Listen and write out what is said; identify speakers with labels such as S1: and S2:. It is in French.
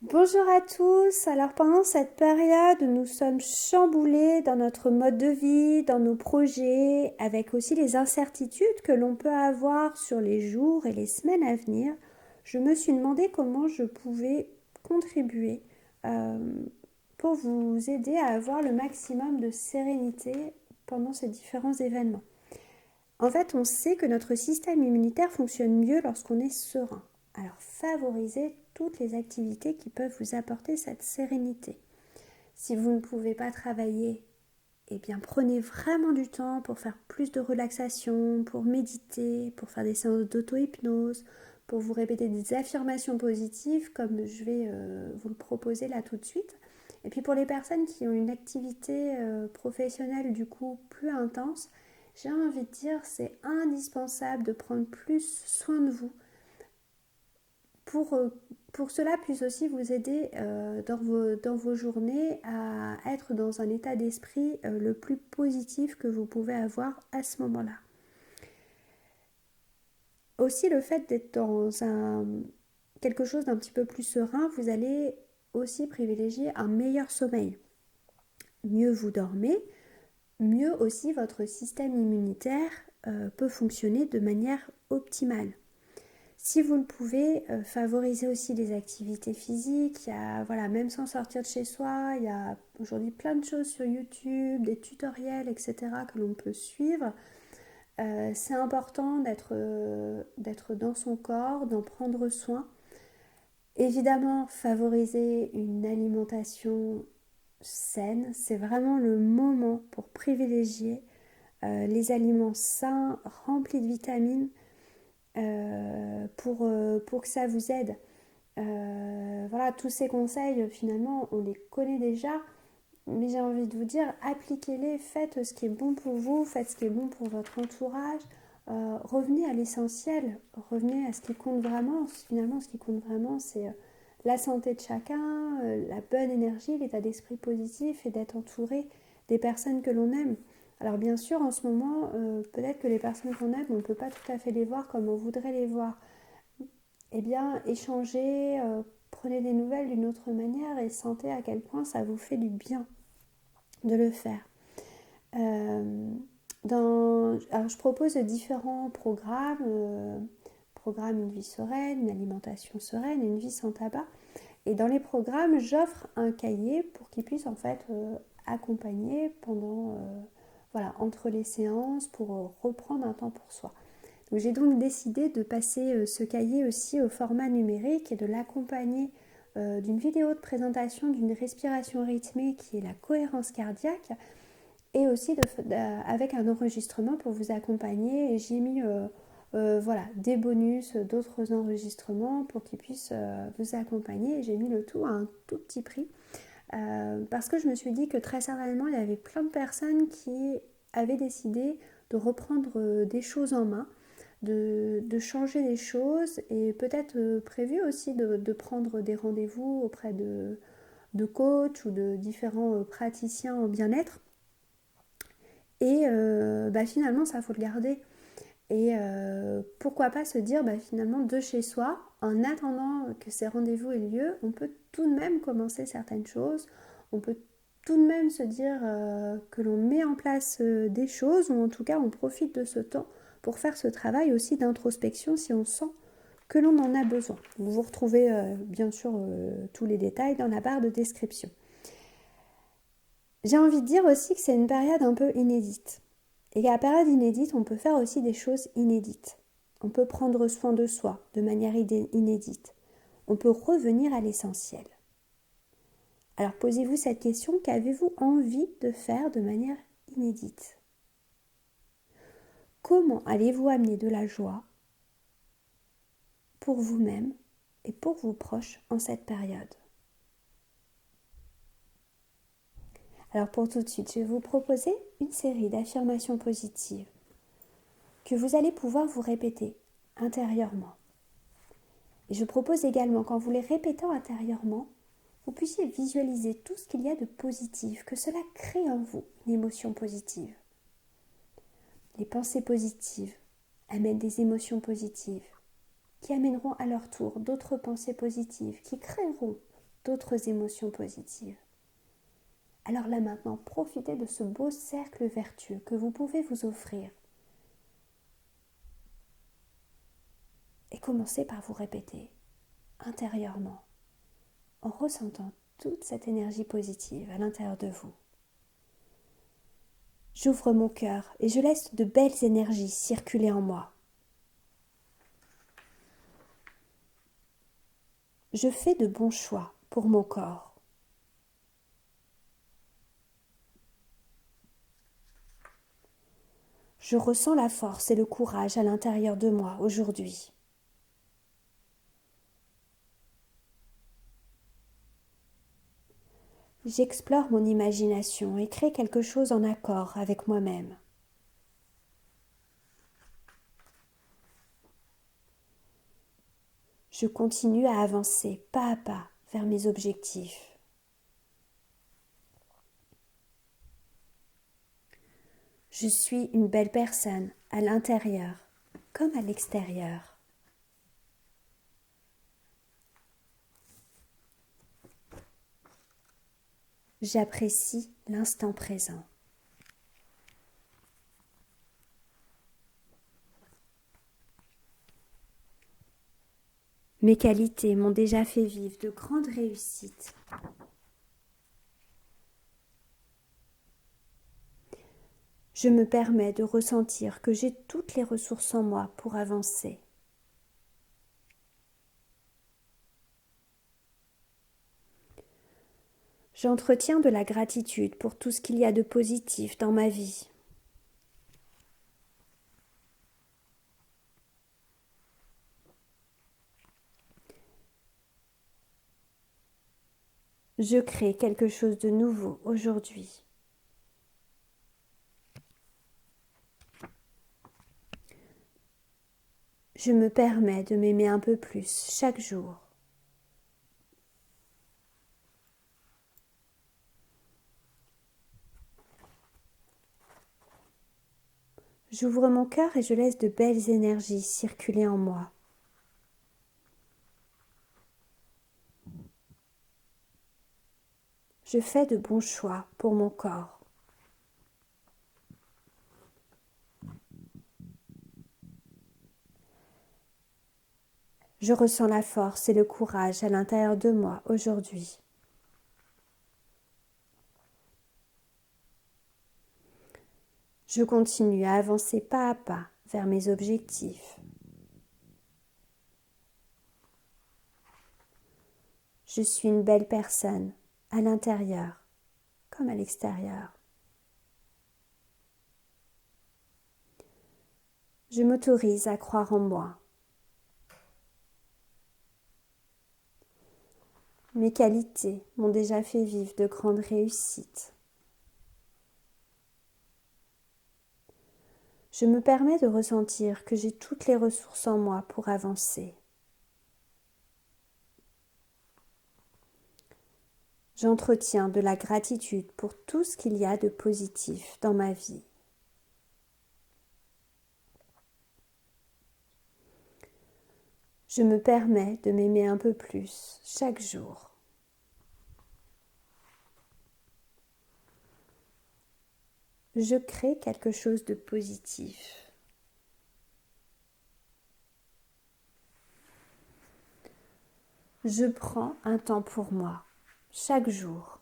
S1: Bonjour à tous. Alors pendant cette période, nous sommes chamboulés dans notre mode de vie, dans nos projets, avec aussi les incertitudes que l'on peut avoir sur les jours et les semaines à venir. Je me suis demandé comment je pouvais contribuer euh, pour vous aider à avoir le maximum de sérénité pendant ces différents événements. En fait, on sait que notre système immunitaire fonctionne mieux lorsqu'on est serein. Alors favorisez toutes les activités qui peuvent vous apporter cette sérénité. Si vous ne pouvez pas travailler, eh bien prenez vraiment du temps pour faire plus de relaxation, pour méditer, pour faire des séances d'auto-hypnose, pour vous répéter des affirmations positives comme je vais vous le proposer là tout de suite. Et puis pour les personnes qui ont une activité professionnelle du coup plus intense, j'ai envie de dire c'est indispensable de prendre plus soin de vous pour, euh, pour cela puisse aussi vous aider dans vos journées à être dans un état d'esprit le plus positif que vous pouvez avoir à ce moment-là. Aussi le fait d'être dans quelque chose d'un petit peu plus serein, vous allez aussi privilégier un meilleur sommeil. Mieux vous dormez, mieux aussi votre système immunitaire peut fonctionner de manière optimale. Si vous le pouvez, favorisez aussi les activités physiques. Il y a, voilà, même sans sortir de chez soi, il y a aujourd'hui plein de choses sur YouTube, des tutoriels, etc. que l'on peut suivre. C'est important d'être dans son corps, d'en prendre soin. Évidemment, favoriser une alimentation saine, c'est vraiment le moment pour privilégier les aliments sains, remplis de vitamines, pour que ça vous aide. Voilà, tous ces conseils, finalement, on les connaît déjà, mais j'ai envie de vous dire, appliquez-les, faites ce qui est bon pour vous, faites ce qui est bon pour votre entourage, revenez à l'essentiel, revenez à ce qui compte vraiment. Finalement, ce qui compte vraiment, c'est la santé de chacun, la bonne énergie, l'état d'esprit positif et d'être entouré des personnes que l'on aime. Alors bien sûr, en ce moment, peut-être que les personnes qu'on aime, on ne peut pas tout à fait les voir comme on voudrait les voir. Eh bien, échangez, prenez des nouvelles d'une autre manière et sentez à quel point ça vous fait du bien de le faire. Euh, alors, je propose différents programmes, programme Une vie sereine, une alimentation sereine, une vie sans tabac. Et dans les programmes, j'offre un cahier pour qu'ils puissent en fait accompagner pendant, voilà, entre les séances pour reprendre un temps pour soi. Donc, j'ai donc décidé de passer ce cahier aussi au format numérique et de l'accompagner d'une vidéo de présentation d'une respiration rythmée qui est la cohérence cardiaque et aussi avec un enregistrement pour vous accompagner. Et j'ai mis voilà, des bonus, d'autres enregistrements pour qu'ils puissent vous accompagner. Et j'ai mis le tout à un tout petit prix parce que je me suis dit que très certainement il y avait plein de personnes qui avaient décidé de reprendre des choses en main, de changer les choses et peut-être prévu aussi de prendre des rendez-vous auprès de coachs ou de différents praticiens en bien-être. Et finalement, ça faut le garder. Et pourquoi pas se dire finalement de chez soi, en attendant que ces rendez-vous aient lieu, on peut tout de même commencer certaines choses, on peut tout de même se dire que l'on met en place des choses, ou en tout cas on profite de ce temps pour faire ce travail aussi d'introspection si on sent que l'on en a besoin. Vous retrouvez bien sûr tous les détails dans la barre de description. J'ai envie de dire aussi que c'est une période un peu inédite. Et qu'à la période inédite, on peut faire aussi des choses inédites. On peut prendre soin de soi de manière inédite. On peut revenir à l'essentiel. Alors posez-vous cette question, qu'avez-vous envie de faire de manière inédite? Comment allez-vous amener de la joie pour vous-même et pour vos proches en cette période? Alors pour tout de suite, je vais vous proposer une série d'affirmations positives que vous allez pouvoir vous répéter intérieurement. Et je propose également qu'en vous les répétant intérieurement, vous puissiez visualiser tout ce qu'il y a de positif, que cela crée en vous une émotion positive. Les pensées positives amènent des émotions positives, qui amèneront à leur tour d'autres pensées positives, qui créeront d'autres émotions positives. Alors là maintenant, profitez de ce beau cercle vertueux que vous pouvez vous offrir. Et commencez par vous répéter intérieurement, en ressentant toute cette énergie positive à l'intérieur de vous. J'ouvre mon cœur et je laisse de belles énergies circuler en moi. Je fais de bons choix pour mon corps. Je ressens la force et le courage à l'intérieur de moi aujourd'hui. J'explore mon imagination et crée quelque chose en accord avec moi-même. Je continue à avancer pas à pas vers mes objectifs. Je suis une belle personne à l'intérieur comme à l'extérieur. J'apprécie l'instant présent. Mes qualités m'ont déjà fait vivre de grandes réussites. Je me permets de ressentir que j'ai toutes les ressources en moi pour avancer. J'entretiens de la gratitude pour tout ce qu'il y a de positif dans ma vie. Je crée quelque chose de nouveau aujourd'hui. Je me permets de m'aimer un peu plus chaque jour. J'ouvre mon cœur et je laisse de belles énergies circuler en moi. Je fais de bons choix pour mon corps. Je ressens la force et le courage à l'intérieur de moi aujourd'hui. Je continue à avancer pas à pas vers mes objectifs. Je suis une belle personne à l'intérieur comme à l'extérieur. Je m'autorise à croire en moi. Mes qualités m'ont déjà fait vivre de grandes réussites. Je me permets de ressentir que j'ai toutes les ressources en moi pour avancer. J'entretiens de la gratitude pour tout ce qu'il y a de positif dans ma vie. Je me permets de m'aimer un peu plus chaque jour. Je crée quelque chose de positif. Je prends un temps pour moi chaque jour.